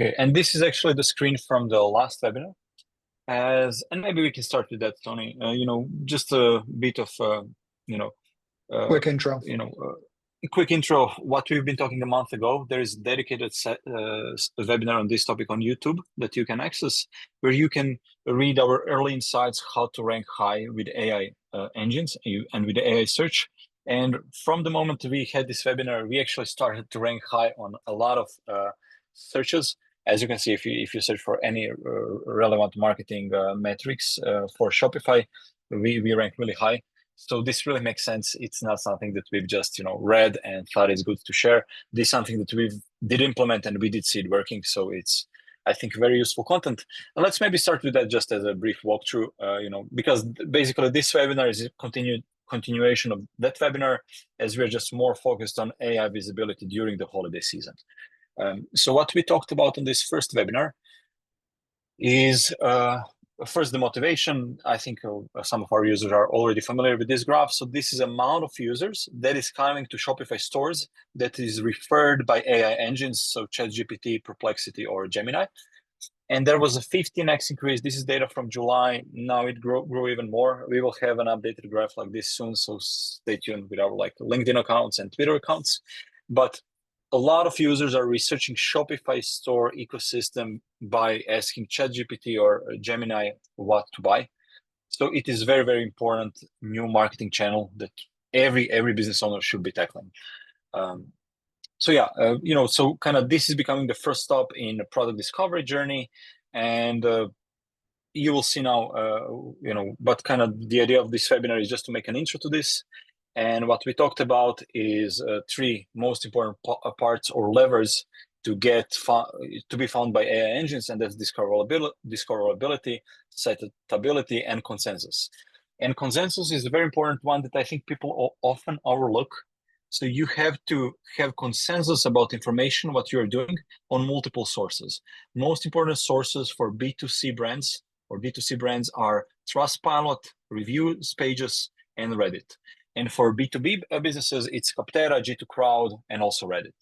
Okay, and this is actually the screen from the last webinar. And maybe we can start with that, Tony. Just a bit of Quick intro. A quick intro of what we've been talking a month ago. There is a dedicated webinar on this topic on YouTube that you can access, where you can read our early insights, how to rank high with AI engines and with AI search. And from the moment we had this webinar, we actually started to rank high on a lot of searches. As you can see, if you search for any relevant marketing metrics for Shopify, we rank really high. So this really makes sense. It's not something that we've just read and thought is good to share. This is something that we did implement and we did see it working. So it's, I think, very useful content. And let's maybe start with that just as a brief walkthrough. Because basically this webinar is a continuation of that webinar, as we're just more focused on AI visibility during the holiday season. So what we talked about on this first webinar is first the motivation. I think some of our users are already familiar with this graph. So this is amount of users that is coming to Shopify stores that is referred by AI engines, so ChatGPT, Perplexity, or Gemini. And there was a 15x increase. This is data from July. Now it grew even more. We will have an updated graph like this soon, so stay tuned with our LinkedIn accounts and Twitter accounts. But a lot of users are researching Shopify store ecosystem by asking ChatGPT or Gemini what to buy. So it is very, very important new marketing channel that every business owner should be tackling. So kind of this is becoming the first stop in the product discovery journey, and you will see now, but kind of the idea of this webinar is just to make an intro to this. And what we talked about is three most important parts or levers to be found by AI engines, and that's discoverability, citability, and consensus. And consensus is a very important one that I think people often overlook. So you have to have consensus about information, what you're doing, on multiple sources. Most important sources for B2C brands or D2C brands are Trustpilot, reviews pages, and Reddit. And for B2B businesses, it's Capterra, G2 Crowd, and also Reddit.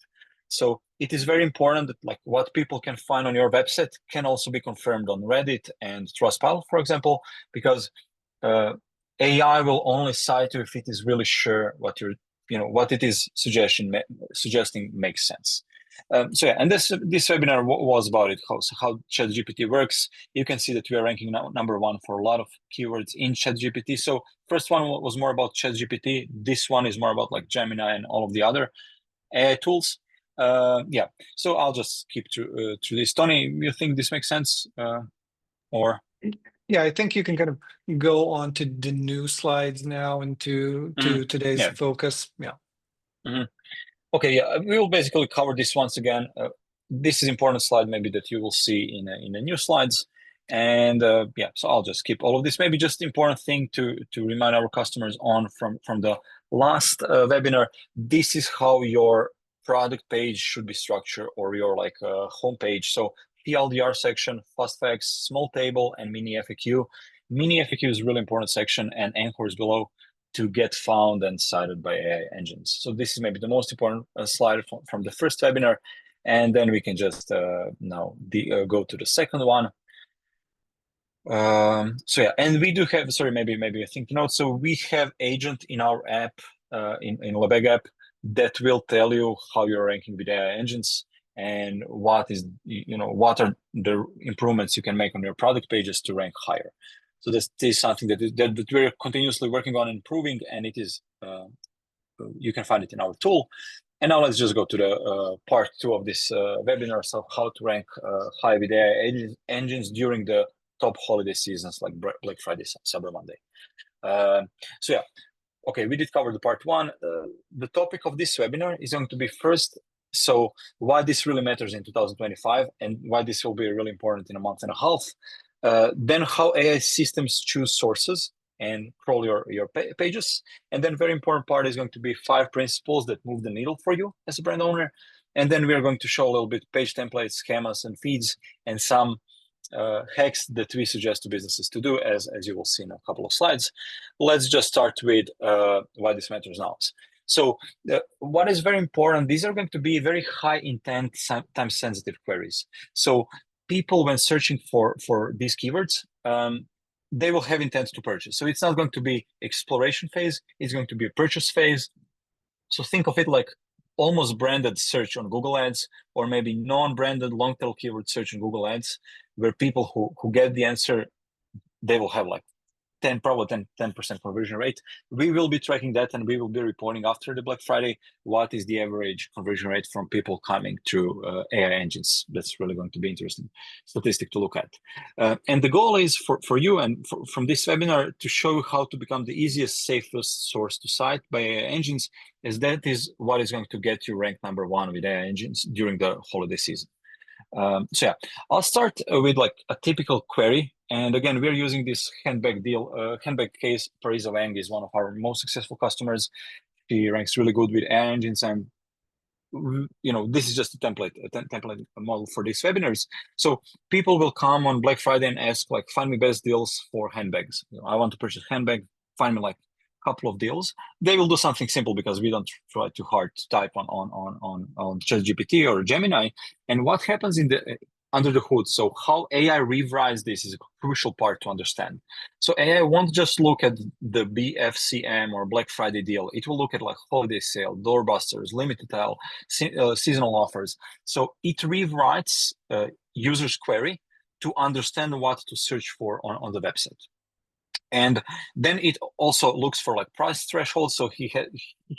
So it is very important that what people can find on your website can also be confirmed on Reddit and Trustpilot, for example, because AI will only cite you if it is really sure what it is suggesting makes sense. And this webinar was about it, how ChatGPT works. You can see that we are ranking now number one for a lot of keywords in ChatGPT. So first one was more about ChatGPT. This one is more about Gemini and all of the other AI tools. So I'll just keep through this. Tony, you think this makes sense? Or? Yeah, I think you can kind of go on to the new slides now and to today's focus. Yeah. Mm-hmm. Okay, yeah, we will basically cover this once again. This is important slide maybe that you will see in the new slides. And so I'll just skip all of this. Maybe just important thing to remind our customers from the last webinar. This is how your product page should be structured, or your homepage. So TLDR section, fast facts, small table, and mini FAQ. Mini FAQ is a really important section, and anchors below to get found and cited by AI engines. So this is maybe the most important slide from the first webinar. And then we can just now go to the second one. And we do have, maybe I think so we have agent in our app, in Lebeg app, that will tell you how you're ranking with AI engines and what are the improvements you can make on your product pages to rank higher. So this is something that we're continuously working on improving, and it is you can find it in our tool. And now let's just go to the part 2 of this webinar, so how to rank high with AI engines during the top holiday seasons like Black Friday, Cyber Monday. Okay, we did cover the part 1. The topic of this webinar is going to be first, so why this really matters in 2025 and why this will be really important in a month and a half. Then how AI systems choose sources and crawl your pages. And then very important part is going to be 5 principles that move the needle for you as a brand owner. And then we are going to show a little bit page templates, schemas, and feeds, and some hacks that we suggest to businesses to do, as you will see in a couple of slides. Let's just start with why this matters now. So what is very important, these are going to be very high intent, time sensitive queries. So people, when searching for these keywords, they will have intent to purchase. So it's not going to be exploration phase, it's going to be a purchase phase. So think of it like almost branded search on Google Ads, or maybe non-branded long tail keyword search on Google Ads, where people who get the answer, they will have like 10% conversion rate. We will be tracking that, and we will be reporting after the Black Friday what is the average conversion rate from people coming through AI engines. That's really going to be interesting statistic to look at. And the goal is for you and from this webinar to show you how to become the easiest, safest source to cite by AI engines, as that is what is going to get you ranked #1 with AI engines during the holiday season. So yeah, I'll start with like a typical query. And again, we're using this handbag deal. Handbag case, Parisa Wang is one of our most successful customers. She ranks really good with AI engines, and this is just a template model for these webinars. So people will come on Black Friday and ask like, find me best deals for handbags. I want to purchase a handbag. Find me like a couple of deals. They will do something simple because we don't try too hard to type on ChatGPT or Gemini. And what happens under the hood? So how AI rewrites this is a crucial part to understand. So AI won't just look at the BFCM or Black Friday deal. It will look at like holiday sale, doorbusters, limited time, seasonal offers. So it rewrites user's query to understand what to search for on the website. And then it also looks for like price thresholds. So he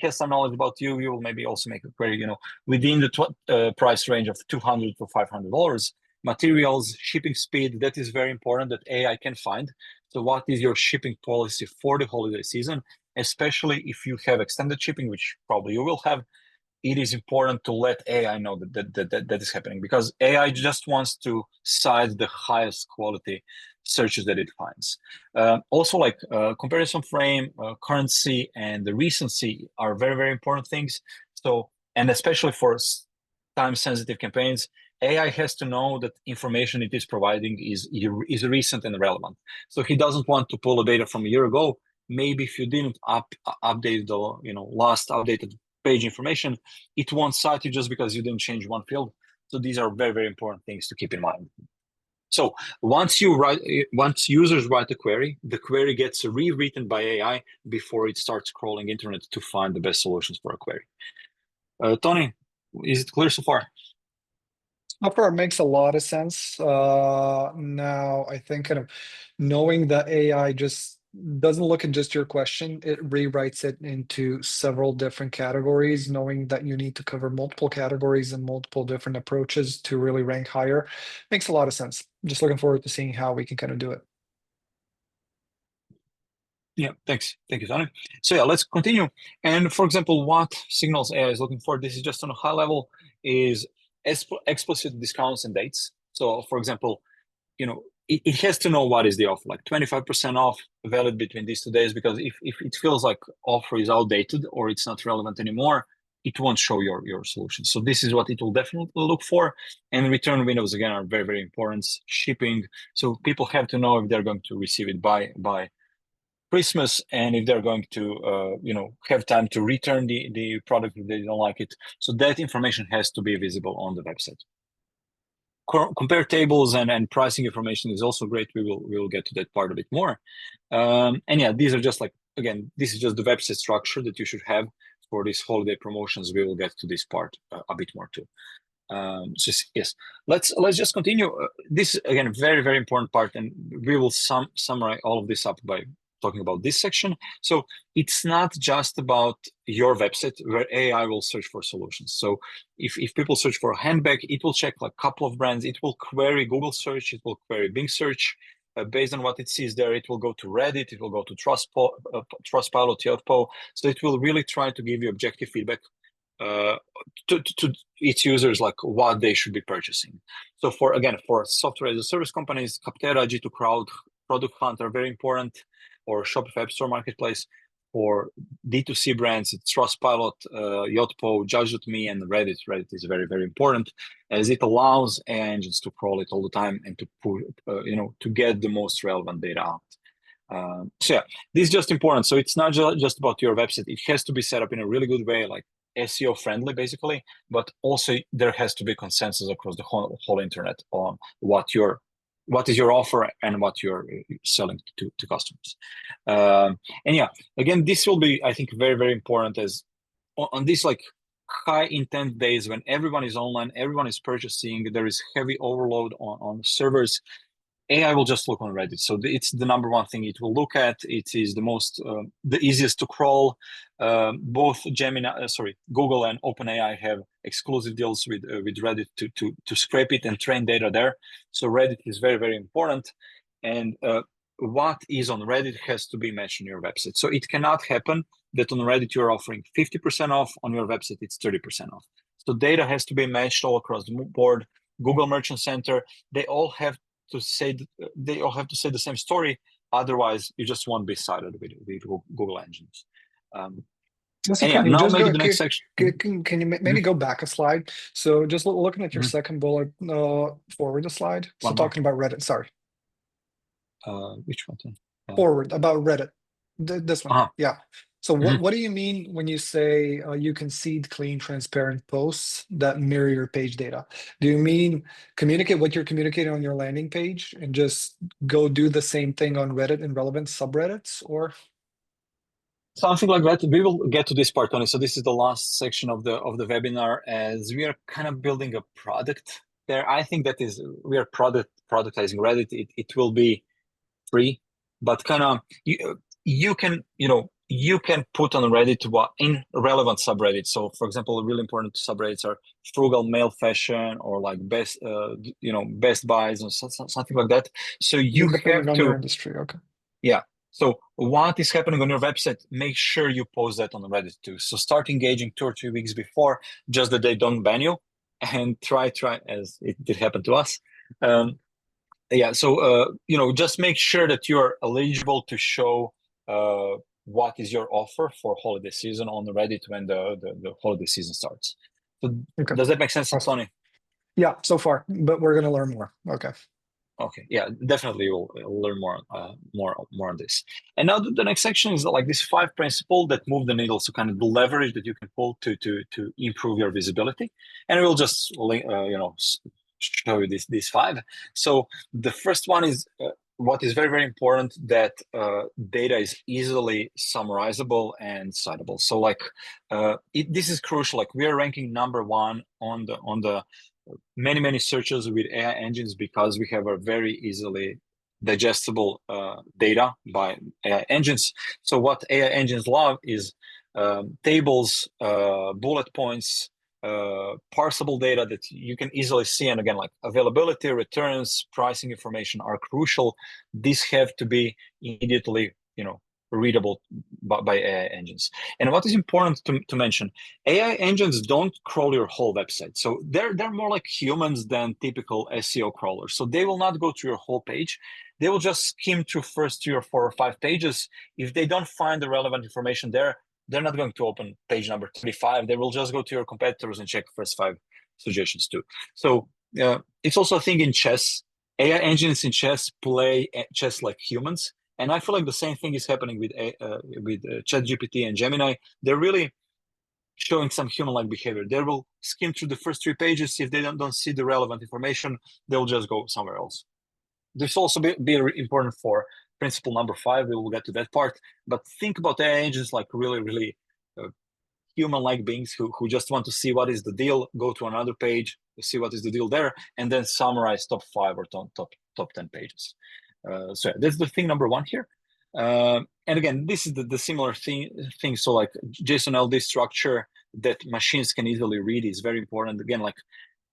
has some knowledge about you. You will maybe also make a query, within the price range of $200 to $500. Materials, shipping speed, that is very important that AI can find. So what is your shipping policy for the holiday season, especially if you have extended shipping, which probably you will have. It is important to let AI know that is happening, because AI just wants to cite the highest quality searches that it finds. Also, like comparison frame, currency, and the recency are very, very important things. So, and especially for time-sensitive campaigns, AI has to know that information it is providing is recent and relevant. So he doesn't want to pull a data from a year ago. Maybe if you didn't update the last updated page information, it won't cite you just because you didn't change one field. So these are very, very important things to keep in mind. So once users write a query, the query gets rewritten by AI before it starts crawling internet to find the best solutions for a query. Tony, is it clear so far? So far, it makes a lot of sense. Now, I think kind of knowing that AI just doesn't look at just your question, it rewrites it into several different categories, knowing that you need to cover multiple categories and multiple different approaches to really rank higher. Makes a lot of sense. Just looking forward to seeing how we can kind of do it. Yeah, thanks. Thank you, Tony. So yeah, let's continue. And for example, what signals AI is looking for, this is just on a high level, is explicit discounts and dates. So for example, it has to know what is the offer, like 25% off, valid between these 2 days, because if it feels like offer is outdated or it's not relevant anymore, it won't show your solution. So this is what it will definitely look for. And return windows, again, are very, very important. Shipping. So people have to know if they're going to receive it by Christmas, and if they're going to have time to return the product if they don't like it. So that information has to be visible on the website. Compare tables and pricing information is also great. We will get to that part a bit more. And yeah, these are just like, again, this is just the website structure that you should have for these holiday promotions. We will get to this part a bit more too. So yes, let's just continue. This is again very, very important part, and we will summarize all of this up by talking about this section. So it's not just about your website where AI will search for solutions. So if people search for a handbag, it will check like a couple of brands. It will query Google search. It will query Bing search. Based on what it sees there, it will go to Reddit. It will go to Trustpilot, Yelp. So it will really try to give you objective feedback to its users, like what they should be purchasing. So for software as a service companies, Capterra, G2 Crowd, Product Hunt are very important, or Shopify App Store Marketplace. For D2C brands, it's Trustpilot, Yotpo, Judge.me, and Reddit. Reddit is very, very important, as it allows AI engines to crawl it all the time and to get the most relevant data out. So yeah, this is just important. So it's not just about your website. It has to be set up in a really good way, like SEO friendly, basically. But also there has to be consensus across the whole internet on what is your offer and what you're selling to customers. And yeah, again, this will be, I think, very, very important as on this like high intent days when everyone is online, everyone is purchasing, there is heavy overload on servers. AI will just look on Reddit. So it's the number one thing it will look at. It is the most, the easiest to crawl. Both Google and OpenAI have exclusive deals with Reddit to scrape it and train data there. So Reddit is very, very important. And what is on Reddit has to be matched on your website. So it cannot happen that on Reddit you're offering 50% off, on your website it's 30% off. So data has to be matched all across the board. Google Merchant Center, they all have to say the same story. Otherwise, you just won't be cited with Google engines. Now maybe the next section. Can you maybe go back a slide? So just looking at your second bullet, forward a slide. So talking about Reddit. Sorry. Which one? Forward about Reddit. This one. Yeah. So what do you mean when you say you concede clean, transparent posts that mirror your page data? Do you mean communicate what you're communicating on your landing page and just go do the same thing on Reddit and relevant subreddits, or something like that? We will get to this part, Tony. So this is the last section of the webinar, as we are kind of building a product there. I think that is, we are productizing Reddit. It will be free, but kind of you can put on Reddit in relevant subreddits. So for example, really important subreddits are frugal male fashion, or like best buys, or something like that. So you have on to your industry. Okay. Yeah. So what is happening on your website, make sure you post that on Reddit too. So start engaging 2 or 3 weeks before, just that they don't ban you, and try as it did happen to us. So just make sure that you're eligible to show what is your offer for holiday season on Reddit when the holiday season starts. So does that make sense, Tony? Yeah, so far, but we're going to learn more. Okay, yeah, definitely we'll learn more on this. And now the next section is like this 5 principles that move the needle, so kind of the leverage that you can pull to improve your visibility. And we'll just show you these 5. So the first one is what is very, very important, that data is easily summarizable and citable. So like this is crucial. Like we are ranking number 1 on the many searches with AI engines because we have a very easily digestible data by AI engines. So what AI engines love is tables, bullet points, parsable data that you can easily see. And again, like availability, returns, pricing information are crucial. These have to be immediately, readable by AI engines. And what is important to mention, AI engines don't crawl your whole website. So they're more like humans than typical SEO crawlers. So they will not go to your whole page. They will just skim through first 3 or 4 or 5 pages. If they don't find the relevant information there, they're not going to open page number 35. They will just go to your competitors and check first 5 suggestions too. So it's also a thing in chess. AI engines in chess play chess like humans. And I feel like the same thing is happening with ChatGPT and Gemini. They're really showing some human-like behavior. They will skim through the first 3 pages. If they don't see the relevant information, they'll just go somewhere else. This will also be important for principle number 5. We will get to that part. But think about AI engines like really, really human-like beings who just want to see what is the deal, go to another page, see what is the deal there, and then summarize top 5 or top 10 pages. So that's the thing number 1 here. And again, this is the similar thing. So like JSON-LD structure that machines can easily read is very important. Again, like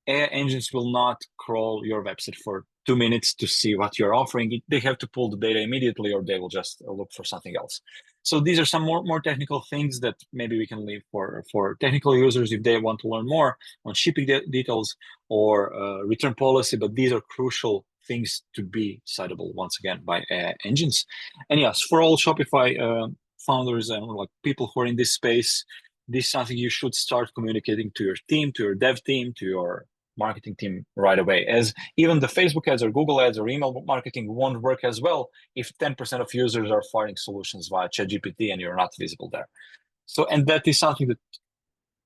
AI engines will not crawl your website for 2 minutes to see what you're offering. They have to pull the data immediately, or they will just look for something else. So these are some more technical things that maybe we can leave for technical users if they want to learn more on shipping details or return policy. But these are crucial things to be citable once again by AI engines. And yes, for all Shopify founders and like people who are in this space, this is something you should start communicating to your team, to your dev team, to your marketing team right away, as even the Facebook ads or Google ads or email marketing won't work as well if 10% of users are finding solutions via ChatGPT and you're not visible there. So, and that is something that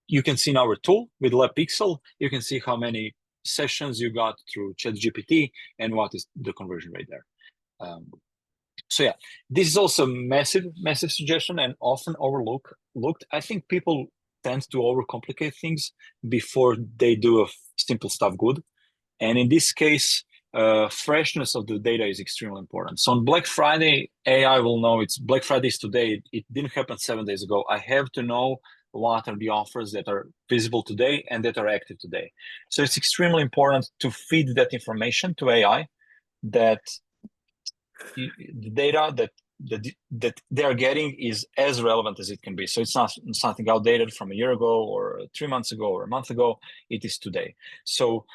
you can see in our tool with Lab Pixel. You can see how many sessions you got through ChatGPT and what is the conversion rate there. So yeah, this is also massive suggestion and often overlooked. I think people tend to overcomplicate things before they do a simple stuff good. And in this case, freshness of the data is extremely important. So on Black Friday, AI will know it's Black Friday is today. It didn't happen 7 days ago. I have to know what are the offers that are visible today and that are active today. So it's extremely important to feed that information to AI, that the data that they are getting is as relevant as it can be. So it's not something outdated from a year ago or 3 months ago or a month ago. It is today. So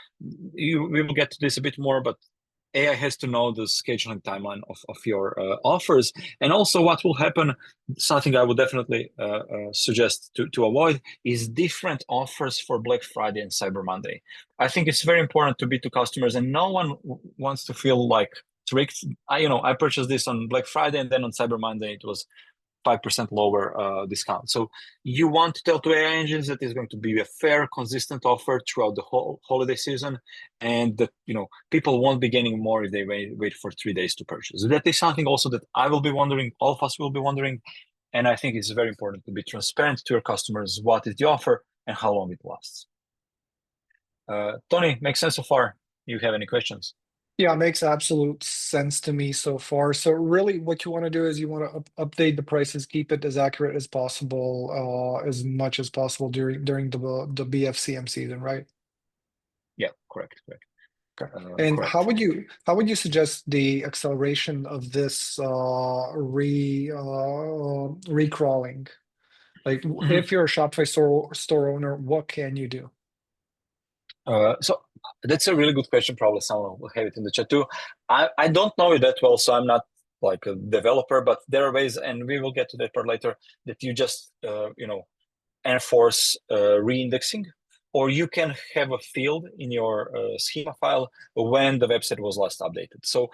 we will get to this a bit more, but AI has to know the scheduling timeline of your offers. And also what will happen, something I would definitely suggest to avoid, is different offers for Black Friday and Cyber Monday. I think it's very important to be to customers, and no one wants to feel like tricked. I purchased this on Black Friday, and then on Cyber Monday it was 5% lower discount. So you want to tell to AI engines that it's going to be a fair, consistent offer throughout the whole holiday season, and that people won't be gaining more if they wait for 3 days to purchase. That is something also that I will be wondering, all of us will be wondering, and I think it's very important to be transparent to your customers what is the offer and how long it lasts. Tony, makes sense so far? You have any questions? Yeah, it makes absolute sense to me so far. So really what you want to do is you want to update the prices, keep it as accurate as possible, as much as possible during the BFCM season, right? Yeah, correct. Okay. And Correct. how would you suggest the acceleration of this recrawling? Like if you're a Shopify store owner, what can you do? So that's a really good question. Probably someone will have it in the chat too. I don't know it that well, so I'm not like a developer, but there are ways, and we will get to that part later, that you just enforce reindexing, or you can have a field in your schema file when the website was last updated. So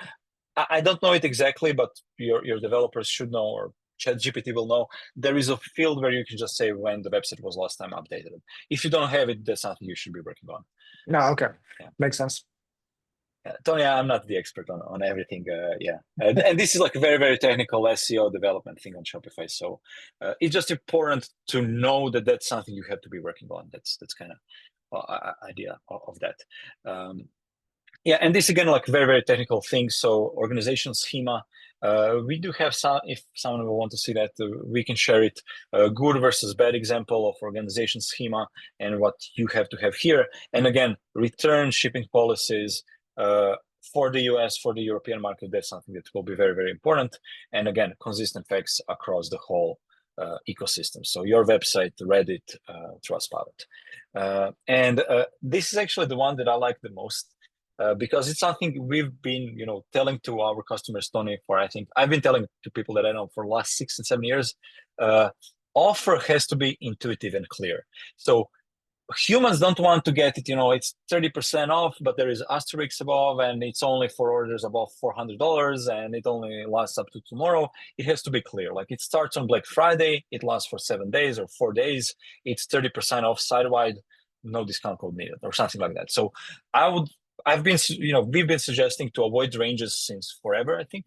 I don't know it exactly, but your developers should know, or ChatGPT will know. There is a field where you can just say when the website was last time updated. If you don't have it, that's something you should be working on. No, okay. Yeah. Makes sense. Tony, I'm not the expert on everything. And this is like a very, very technical SEO development thing on Shopify. So it's just important to know that that's something you have to be working on. That's kind of idea of that. And this again, like very, very technical things. So organization schema. We do have some, if someone will want to see that, we can share it, good versus bad example of organization schema and what you have to have here. And again, return shipping policies for the US, for the European market, that's something that will be very, very important. And again, consistent facts across the whole ecosystem. So your website, Reddit, Trustpilot. And this is actually the one that I like the most. Because it's something we've been, telling to our customers, Tony, for I think I've been telling to people that I know for the last 6 and 7 years, offer has to be intuitive and clear. So humans don't want to get it, it's 30% off, but there is asterisks above, and it's only for orders above $400, and it only lasts up to tomorrow. It has to be clear. Like it starts on Black Friday, it lasts for 7 days or 4 days. It's 30% off site-wide, no discount code needed, or something like that. So we've been suggesting to avoid ranges since forever, I think.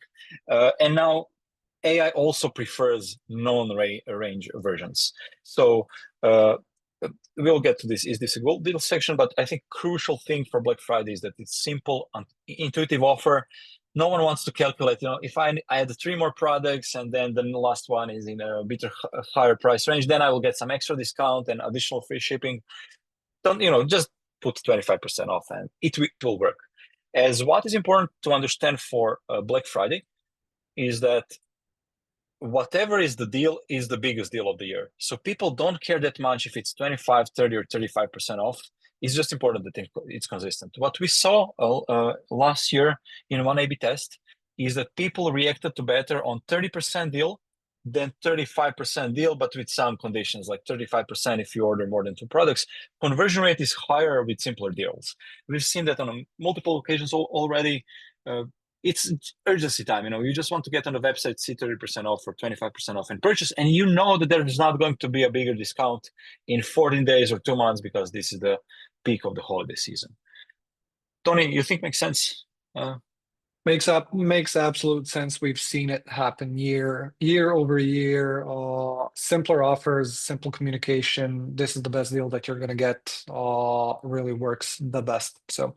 And now AI also prefers non-range versions. So we'll get to this. Is this a gold deal section? But I think crucial thing for Black Friday is that it's simple and intuitive offer. No one wants to calculate, if I add 3 more products and then the last one is in a bit higher price range, then I will get some extra discount and additional free shipping. Don't, just put 25% off and it will work. As what is important to understand for Black Friday is that whatever is the deal is the biggest deal of the year. So people don't care that much if it's 25, 30, or 35% off. It's just important that it's consistent. What we saw last year in one A/B test is that people reacted to better on 30% deal then 35% deal, but with some conditions, like 35% if you order more than 2 products. Conversion rate is higher with simpler deals. We've seen that on multiple occasions already. It's urgency time. You just want to get on the website, see 30% off or 25% off and purchase, and you know that there is not going to be a bigger discount in 14 days or 2 months because this is the peak of the holiday season. Tony, you think makes sense? Makes absolute sense. We've seen it happen year over year. Simpler offers, simple communication. This is the best deal that you're gonna get. Really works the best. So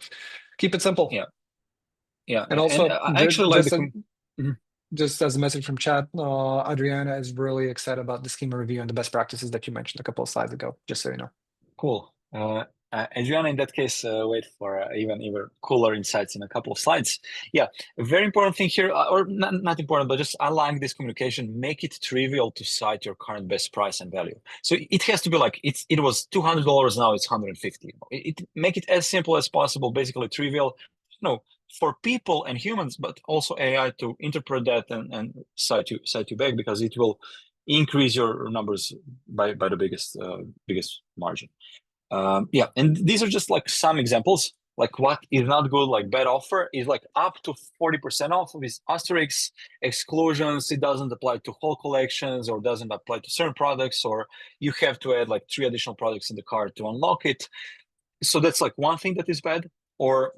keep it simple. Yeah. And also, I actually like the. just as a message from chat, Adriana is really excited about the schema review and the best practices that you mentioned a couple of slides ago. Just so you know. Cool. Adriana, in that case, wait for even cooler insights in a couple of slides. Yeah, a very important thing here, or not important, but just align this communication, make it trivial to cite your current best price and value. So it has to be like it was $200, now it's $150. Make it as simple as possible, basically trivial, for people and humans, but also AI to interpret that and cite you back, because it will increase your numbers by the biggest margin. And these are just like some examples. Like what is not good, like bad offer is like up to 40% off with asterisks, exclusions. It doesn't apply to whole collections or doesn't apply to certain products, or you have to add like 3 additional products in the cart to unlock it. So that's like one thing that is bad. Or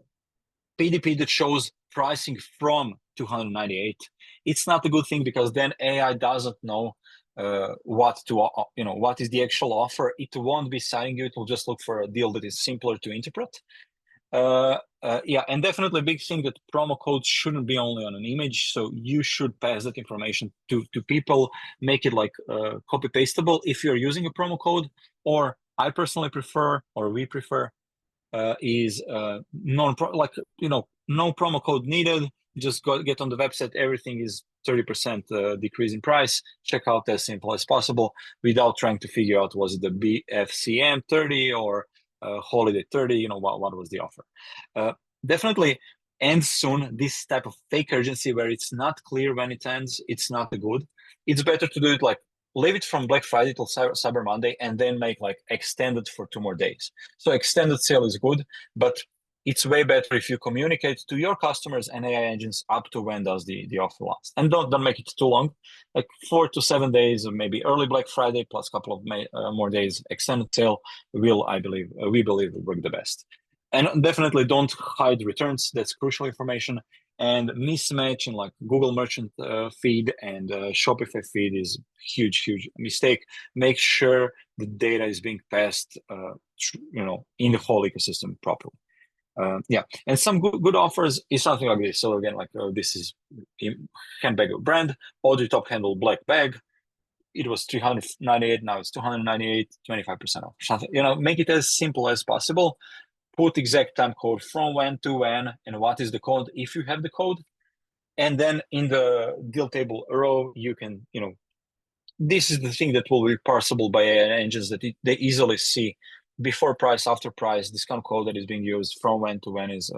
PDP that shows pricing from 298. It's not a good thing because then AI doesn't know what is the actual offer. It won't be citing you. It will just look for a deal that is simpler to interpret. And definitely a big thing that promo codes shouldn't be only on an image. So you should pass that information to people, make it like copy pastable if you're using a promo code. Or I personally prefer, or we prefer, is no promo code needed. Just get on the website. Everything is 30% decrease in price. Check out as simple as possible without trying to figure out, was it the BFCM 30 or holiday 30? What was the offer? Definitely end soon. This type of fake urgency where it's not clear when it ends, it's not good. It's better to do it like leave it from Black Friday till Cyber Monday and then make like extended for 2 more days. So extended sale is good, but it's way better if you communicate to your customers and AI engines up to when does the offer last. And don't make it too long, like 4 to 7 days, or maybe early Black Friday plus a couple of more days extended sale we believe will work the best. And definitely don't hide returns. That's crucial information. And mismatch in like Google Merchant feed and Shopify feed is huge mistake. Make sure the data is being passed, in the whole ecosystem properly. And some good offers is something like this. So again, like this is handbag brand, Audrey top handle black bag. It was 398, now it's 298, 25% off. Something, make it as simple as possible. Put exact time code from when to when and what is the code if you have the code. And then in the deal table row, you can, this is the thing that will be parsable by AI engines, that they easily see before price, after price, discount code that is being used, from when to when is,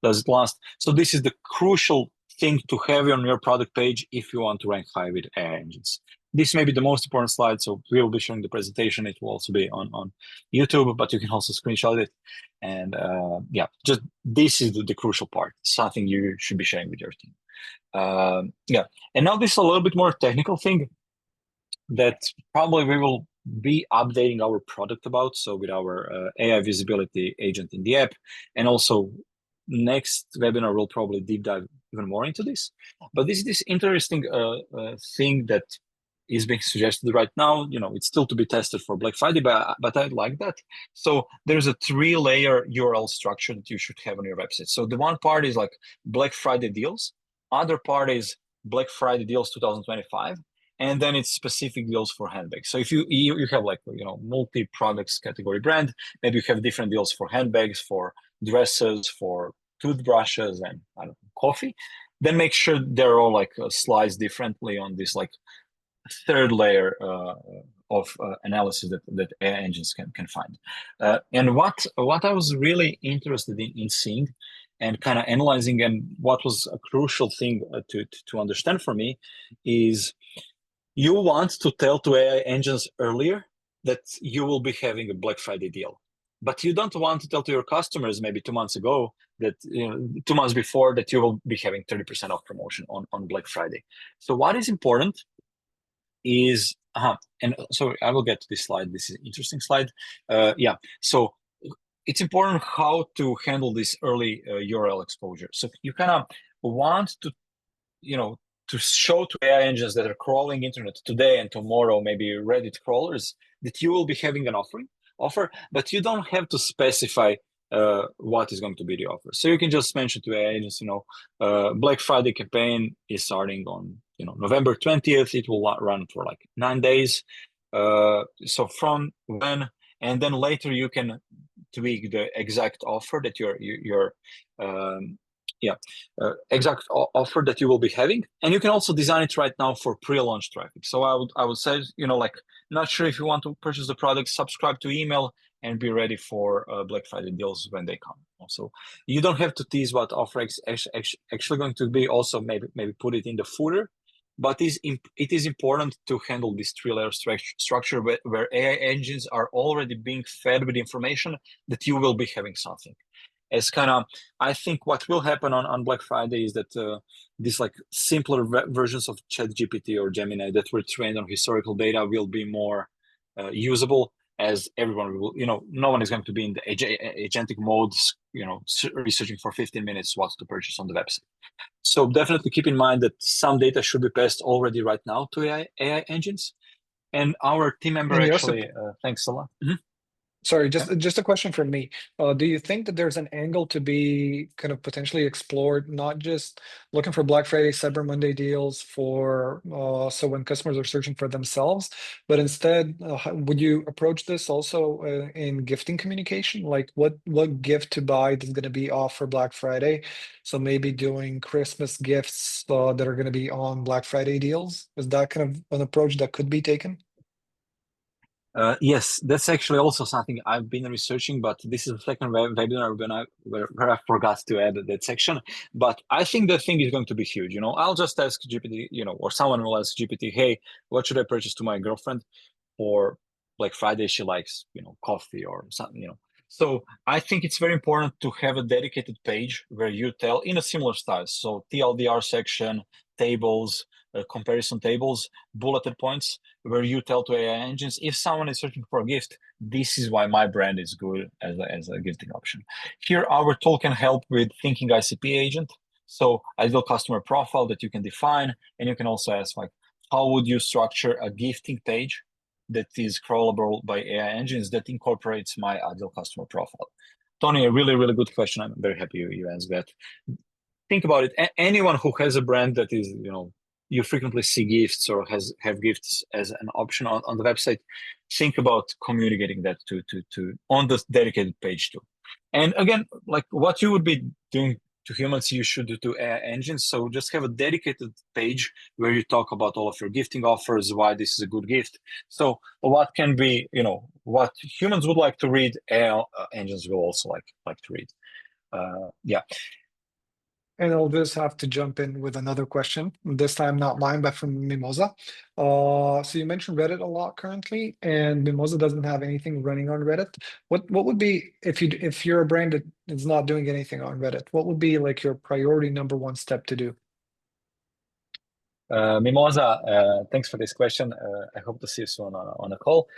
does it last? So this is the crucial thing to have on your product page if you want to rank high with AI engines. This may be the most important slide, so we will be showing the presentation. It will also be on YouTube, but you can also screenshot it. And just this is the crucial part, something you should be sharing with your team. And now this is a little bit more technical thing that probably we will be updating our product about. So with our AI visibility agent in the app, and also next webinar we'll probably deep dive even more into this. But this is this interesting thing that is being suggested right now. It's still to be tested for Black Friday, but I like that. So there's a 3-layer URL structure that you should have on your website. So the one part is like Black Friday deals, other part is Black Friday deals 2025, and then it's specific deals for handbags. So if you have like multi-products category brand, maybe you have different deals for handbags, for dresses, for toothbrushes, and coffee. Then make sure they're all like sliced differently on this like 3rd layer of analysis that AI engines can find. And what I was really interested in seeing and kind of analyzing, and what was a crucial thing to understand for me is you want to tell to AI engines earlier that you will be having a Black Friday deal, but you don't want to tell to your customers maybe 2 months ago that 2 months before that you will be having 30% off promotion on Black Friday. So what is important is and so I will get to this slide. This is an interesting slide. So it's important how to handle this early URL exposure. So you kind of want to to show to AI engines that are crawling internet today and tomorrow, maybe Reddit crawlers, that you will be having an offer, but you don't have to specify what is going to be the offer. So you can just mention to AI agents, Black Friday campaign is starting on November 20th. It will run for like 9 days. So from when, and then later you can tweak the exact offer that you're exact offer that you will be having, and you can also design it right now for pre-launch traffic. So I would say, like, not sure if you want to purchase the product, subscribe to email and be ready for Black Friday deals when they come. So you don't have to tease what offer actually going to be. Also, maybe put it in the footer, but it is important to handle this 3-layer structure where AI engines are already being fed with information that you will be having something. As kind of, I think what will happen on Black Friday is that these like simpler versions of ChatGPT or Gemini that were trained on historical data will be more usable, as everyone will, no one is going to be in the agentic modes, researching for 15 minutes what to purchase on the website. So definitely keep in mind that some data should be passed already right now to AI engines. And our team member actually, thanks a lot. Mm-hmm. Sorry, just a question from me. Do you think that there's an angle to be kind of potentially explored, not just looking for Black Friday, Cyber Monday deals for so when customers are searching for themselves, but instead, would you approach this also in gifting communication? Like what gift to buy that's going to be off for Black Friday? So maybe doing Christmas gifts that are going to be on Black Friday deals. Is that kind of an approach that could be taken? Yes, that's actually also something I've been researching, but this is the second webinar where I forgot to add that section. But I think the thing is going to be huge. I'll just ask GPT, or someone will ask GPT, hey, what should I purchase to my girlfriend for Black Friday? She likes, coffee or something, So I think it's very important to have a dedicated page where you tell in a similar style. So TLDR section, tables, comparison tables, bulleted points, where you tell to AI engines, if someone is searching for a gift, this is why my brand is good as a gifting option. Here, our tool can help with thinking ICP agent. So ideal customer profile that you can define, and you can also ask, like, how would you structure a gifting page that is crawlable by AI engines that incorporates my ideal customer profile? Tony, a really, really good question. I'm very happy you asked that. Think about it. Anyone who has a brand that is, you frequently see gifts or have gifts as an option on the website, think about communicating that to on the dedicated page too. And again, like what you would be doing to humans, you should do to AI engines. So just have a dedicated page where you talk about all of your gifting offers, why this is a good gift. So what can be, what humans would like to read, AI engines will also like to read. Yeah. And I'll just have to jump in with another question. This time, not mine, but from Mimosa. So you mentioned Reddit a lot currently, and Mimosa doesn't have anything running on Reddit. What would be if you're a brand that is not doing anything on Reddit? What would be like your priority #1 step to do? Mimosa, thanks for this question. I hope to see you soon on a call.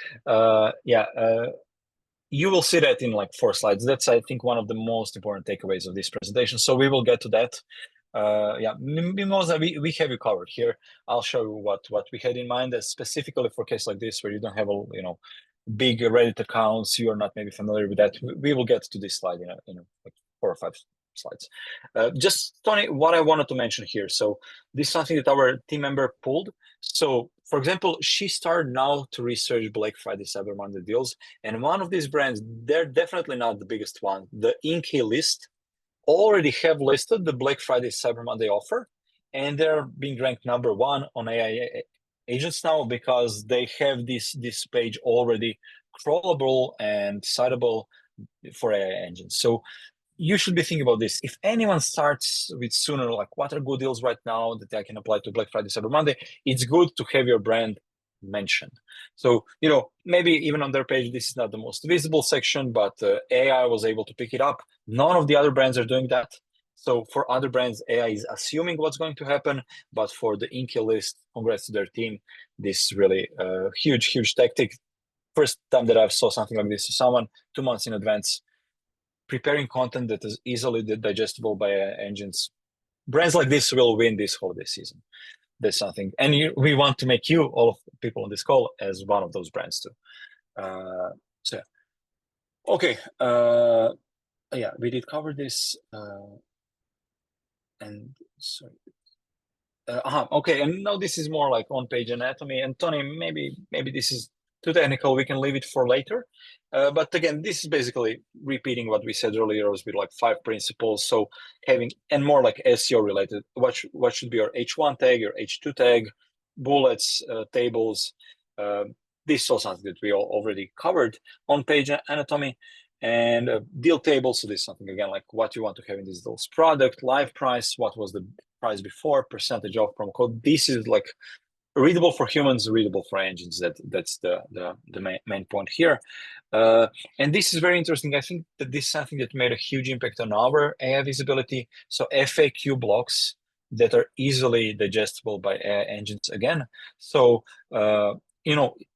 You will see that in like 4 slides. That's, I think, one of the most important takeaways of this presentation. So we will get to that. Mimosa, we have you covered here. I'll show you what we had in mind, specifically for a case like this where you don't have a big Reddit accounts. You are not maybe familiar with that. We will get to this slide in like 4 or 5 slides. Just Tony, what I wanted to mention here. So this is something that our team member pulled. So for example, she started now to research Black Friday, Cyber Monday deals, and one of these brands, they're definitely not the biggest one. The Inky list already have listed the Black Friday, Cyber Monday offer, and they're being ranked #1 on AI agents now because they have this page already crawlable and citable for AI engines. So you should be thinking about this. If anyone starts with sooner, like what are good deals right now that I can apply to Black Friday, Cyber Monday, it's good to have your brand mentioned. So, maybe even on their page, this is not the most visible section, but AI was able to pick it up. None of the other brands are doing that. So for other brands, AI is assuming what's going to happen, but for the Inky list, congrats to their team. This is really a huge, huge tactic. First time that I saw something like this to someone 2 months in advance, preparing content that is easily digestible by engines. Brands like this will win this holiday season. That's something, and we want to make you, all of the people on this call, as one of those brands too. So, okay, yeah, we did cover this, and sorry. Okay, and now this is more like on-page anatomy. And Tony, maybe this is too technical. We can leave it for later. But again, this is basically repeating what we said earlier with like 5 principles. So having, and more like SEO related, what should be your H1 tag, your H2 tag, bullets, tables. This is also something that we already covered on page anatomy, and deal table. So this is something again like what you want to have in these deals: product, live price, what was the price before, percentage off, promo code. This is like readable for humans, readable for engines. That's the main point here. And this is very interesting. I think that this is something that made a huge impact on our AI visibility. So FAQ blocks that are easily digestible by AI engines again. So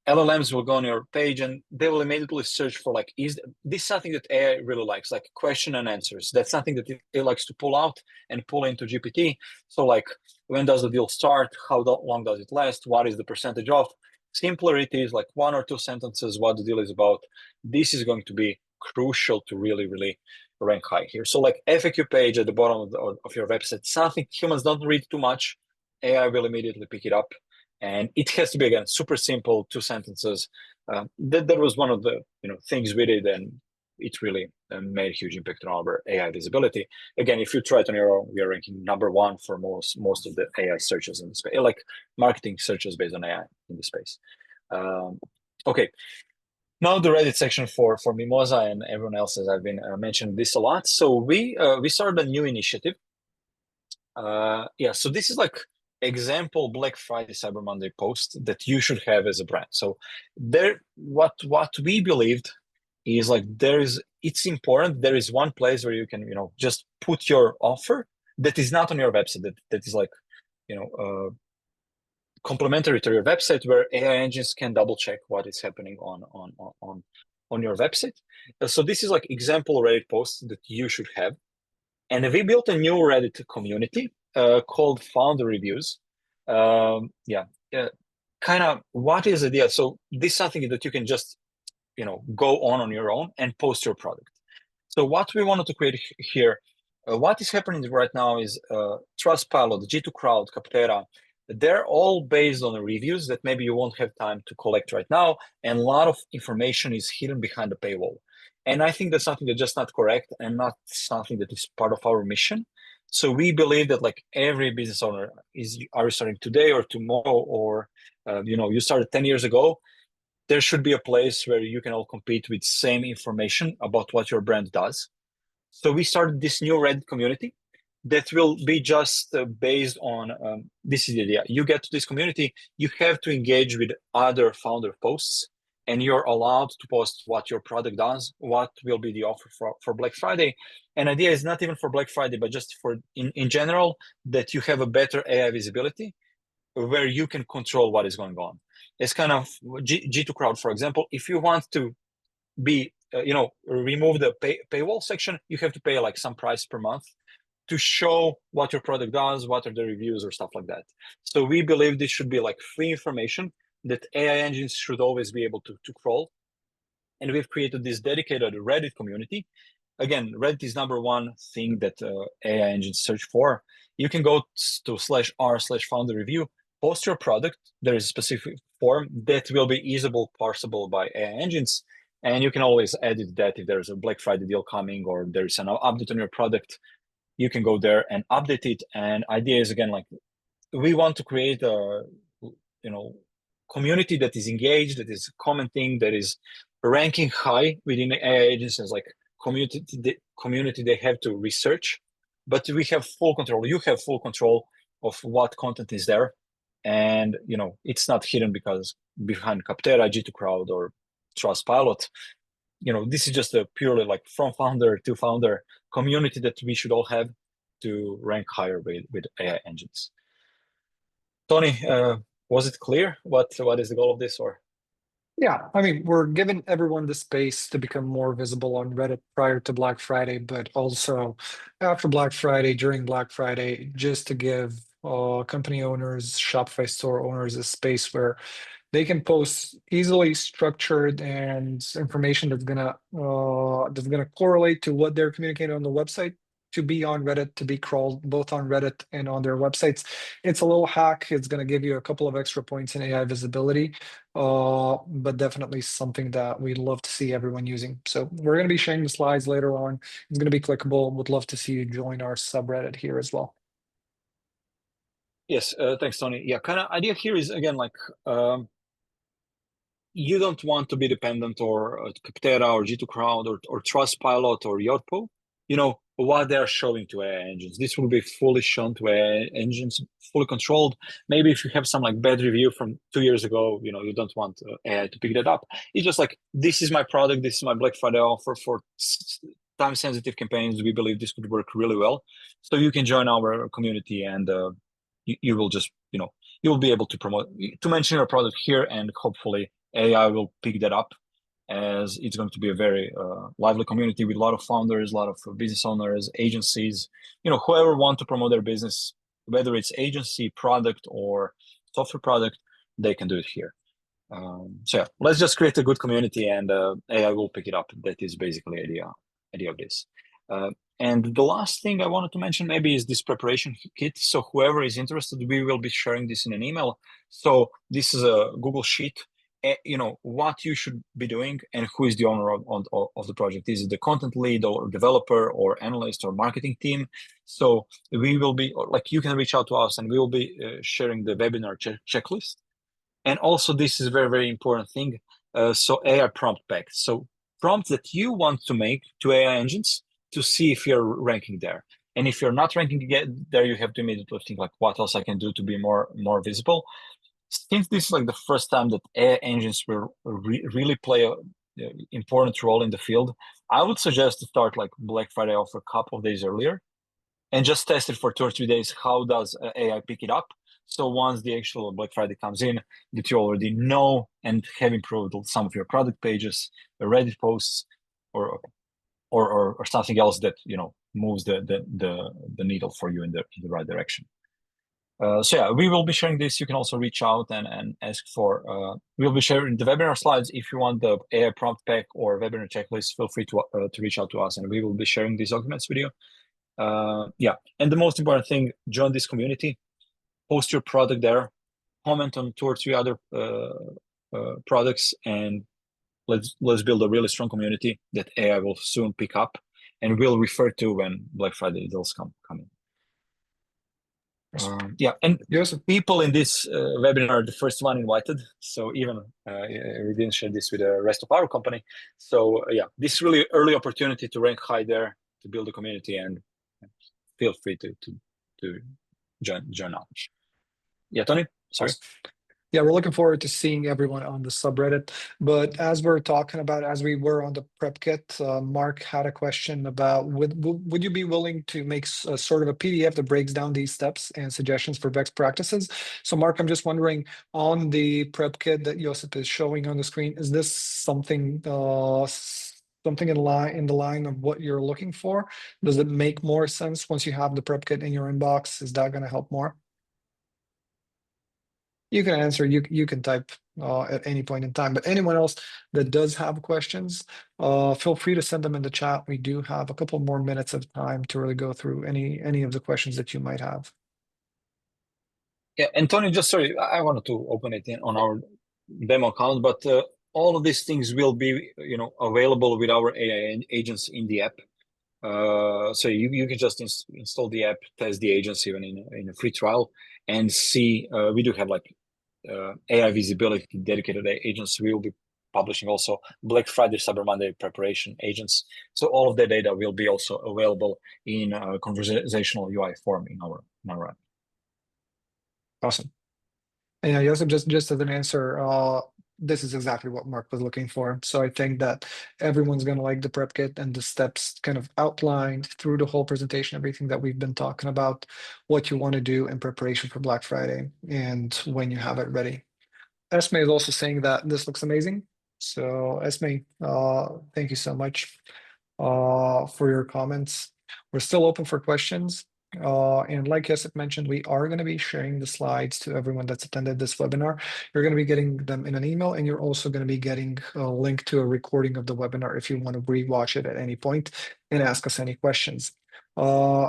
LLMs will go on your page and they will immediately search for like, is this something that AI really likes, like question and answers? That's something that it likes to pull out and pull into GPT. So like, when does the deal start? How long does it last? What is the percentage off? Simpler it is, like 1 or 2 sentences, what the deal is about. This is going to be crucial to really, really rank high here. So like FAQ page at the bottom of your website, something humans don't read too much, AI will immediately pick it up. And it has to be, again, super simple, 2 sentences. That was one of the things we did, and it really made a huge impact on our AI visibility. Again, if you try it on your own, we are ranking #1 for most of the AI searches in the space, like marketing searches based on AI in the space. Okay, now the Reddit section for Mimosa and everyone else, as I've been mentioning this a lot. So we started a new initiative. So this is like example Black Friday, Cyber Monday post that you should have as a brand. So there, what we believed is like it's important. There is one place where you can just put your offer that is not on your website, that is like complementary to your website, where AI engines can double check what is happening on your website. So this is like example Reddit post that you should have. And we built a new Reddit community called Founder Reviews. Kind of what is the idea? So this is something that you can just go on your own and post your product. So what we wanted to create here, what is happening right now is Trustpilot, G2Crowd, Capterra, they're all based on reviews that maybe you won't have time to collect right now, and a lot of information is hidden behind the paywall. And I think that's something that's just not correct and not something that is part of our mission. So we believe that like every business owner are you starting today or tomorrow, or you started 10 years ago, there should be a place where you can all compete with same information about what your brand does. So we started this new Reddit community that will be just based on this is the idea. You get to this community, you have to engage with other founder posts, and you're allowed to post what your product does, what will be the offer for Black Friday. And idea is not even for Black Friday, but just for in general, that you have a better AI visibility where you can control what is going on. It's kind of G2 Crowd, for example. If you want to be, remove the paywall section, you have to pay like some price per month to show what your product does, what are the reviews or stuff like that. So we believe this should be like free information that AI engines should always be able to crawl. And we've created this dedicated Reddit community. Again, Reddit is #1 thing that AI engines search for. You can go to /r/founder review, post your product. There is a specific form that will be easily parsable by AI engines. And you can always edit that if there's a Black Friday deal coming or there's an update on your product. You can go there and update it. And idea is, again, like we want to create a community that is engaged, that is commenting, that is ranking high within the AI agencies, like community they have to research, but we have full control. You have full control of what content is there, and it's not hidden because behind Capterra, G2Crowd, or Trustpilot. This is just a purely like from founder to founder community that we should all have to rank higher with AI engines. Tony, was it clear what is the goal of this, or? Yeah, I mean, we're giving everyone the space to become more visible on Reddit prior to Black Friday, but also after Black Friday, during Black Friday, just to give company owners, Shopify store owners a space where they can post easily structured and information that's gonna correlate to what they're communicating on the website to be on Reddit, to be crawled both on Reddit and on their websites. It's a little hack. It's gonna give you a couple of extra points in AI visibility, but definitely something that we'd love to see everyone using. So we're gonna be sharing the slides later on. It's gonna be clickable. Would love to see you join our subreddit here as well. Yes, thanks, Tony. Yeah, kind of idea here is again like you don't want to be dependent or Capterra or G2Crowd or Trustpilot or Yotpo. What they're showing to AI engines. This will be fully shown to AI engines, fully controlled. Maybe if you have some like bad review from 2 years ago, you don't want AI to pick that up. It's just like, this is my product, this is my Black Friday offer for time-sensitive campaigns. We believe this could work really well. So you can join our community and you will just, you will be able to mention your product here, and hopefully AI will pick that up, as it's going to be a very lively community with a lot of founders, a lot of business owners, agencies, whoever want to promote their business, whether it's agency, product, or software product, they can do it here. So yeah, let's just create a good community, and AI will pick it up. That is basically idea of this. And the last thing I wanted to mention maybe is this preparation kit. So whoever is interested, we will be sharing this in an email. So this is a Google Sheet. What you should be doing and who is the owner of the project. Is it the content lead or developer or analyst or marketing team? So we will be, like, you can reach out to us and we will be sharing the webinar checklist. And also this is a very, very important thing. So AI prompt back. So prompts that you want to make to AI engines to see if you're ranking there. And if you're not ranking there, you have to immediately think like, what else I can do to be more visible. Since this is like the first time that AI engines will really play an important role in the field, I would suggest to start like Black Friday offer a couple of days earlier and just test it for 2 or 3 days. How does AI pick it up? So once the actual Black Friday comes in, that you already know and have improved some of your product pages, the Reddit posts, or something else that moves the needle for you in the right direction. So yeah, we will be sharing this. You can also reach out and ask for. We'll be sharing the webinar slides. If you want the AI prompt pack or webinar checklist, feel free to reach out to us, and we will be sharing these documents with you. Yeah, and the most important thing: join this community, post your product there, comment on 2 or 3 other products, and let's build a really strong community that AI will soon pick up and will refer to when Black Friday deals come in. Yeah, and people in this webinar are the first one invited. So even we didn't share this with the rest of our company. So yeah, this is really early opportunity to rank high there, to build a community, and feel free to join now. Yeah, Tony, sorry. Yeah, we're looking forward to seeing everyone on the subreddit. But as we're talking about, as we were on the prep kit, Mark had a question about would you be willing to make a sort of a PDF that breaks down these steps and suggestions for best practices? So Mark, I'm just wondering, on the prep kit that Josip is showing on the screen, is this something in the line of what you're looking for? Does it make more sense once you have the prep kit in your inbox? Is that going to help more? You can answer, you can type at any point in time, but anyone else that does have questions, feel free to send them in the chat. We do have a couple more minutes of time to really go through any of the questions that you might have. Yeah, and Tony, just sorry, I wanted to open it on our demo account, but all of these things will be available with our AI agents in the app. So you can just install the app, test the agents even in a free trial, and see. We do have like AI visibility dedicated agents. We will be publishing also Black Friday, Cyber Monday preparation agents. So all of the data will be also available in a conversational UI form in our app. Awesome. And yeah, Joseph, just as an answer, this is exactly what Mark was looking for. So I think that everyone's going to like the prep kit and the steps kind of outlined through the whole presentation, everything that we've been talking about, what you want to do in preparation for Black Friday and when you have it ready. Esme is also saying that this looks amazing. So Esme, thank you so much for your comments. We're still open for questions. And like Josip mentioned, we are going to be sharing the slides to everyone that's attended this webinar. You're going to be getting them in an email, and you're also going to be getting a link to a recording of the webinar if you want to rewatch it at any point and ask us any questions.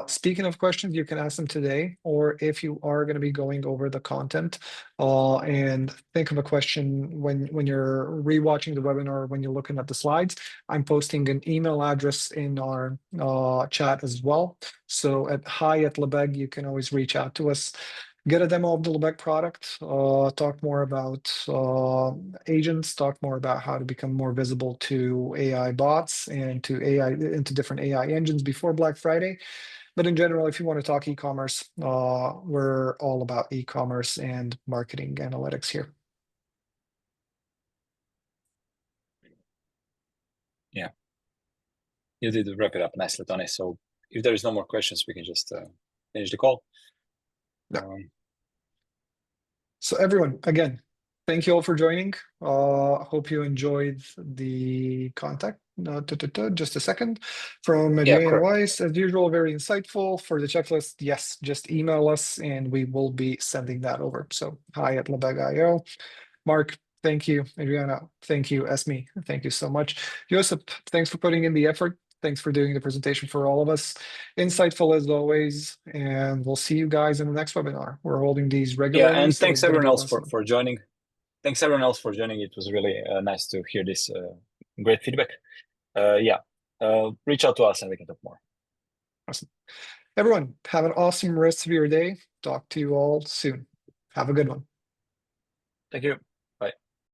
Speaking of questions, you can ask them today, or if you are going to be going over the content and think of a question when you're rewatching the webinar, when you're looking at the slides, I'm posting an email address in our chat as well. So at hi@lebeg, you can always reach out to us, get a demo of the Lebeg product, talk more about agents, talk more about how to become more visible to AI bots and to into different AI engines before Black Friday. But in general, if you want to talk e-commerce, we're all about e-commerce and marketing analytics here. Yeah, you did wrap it up nicely, Tony. So if there is no more questions, we can just finish the call. Yeah. So everyone, again, thank you all for joining. Hope you enjoyed the contact. Just a second. From Adriana Weiss, as usual, very insightful. For the checklist, yes, just email us and we will be sending that over. So hi@lebeg.io. Mark, thank you. Adriana, thank you. Esme, thank you so much. Josip, thanks for putting in the effort. Thanks for doing the presentation for all of us. Insightful as always, and we'll see you guys in the next webinar. We're holding these regularly. Yeah, and so thanks everyone else for joining. Thanks everyone else for joining. It was really nice to hear this great feedback. Reach out to us and we can talk more. Awesome. Everyone, have an awesome rest of your day. Talk to you all soon. Have a good one. Thank you.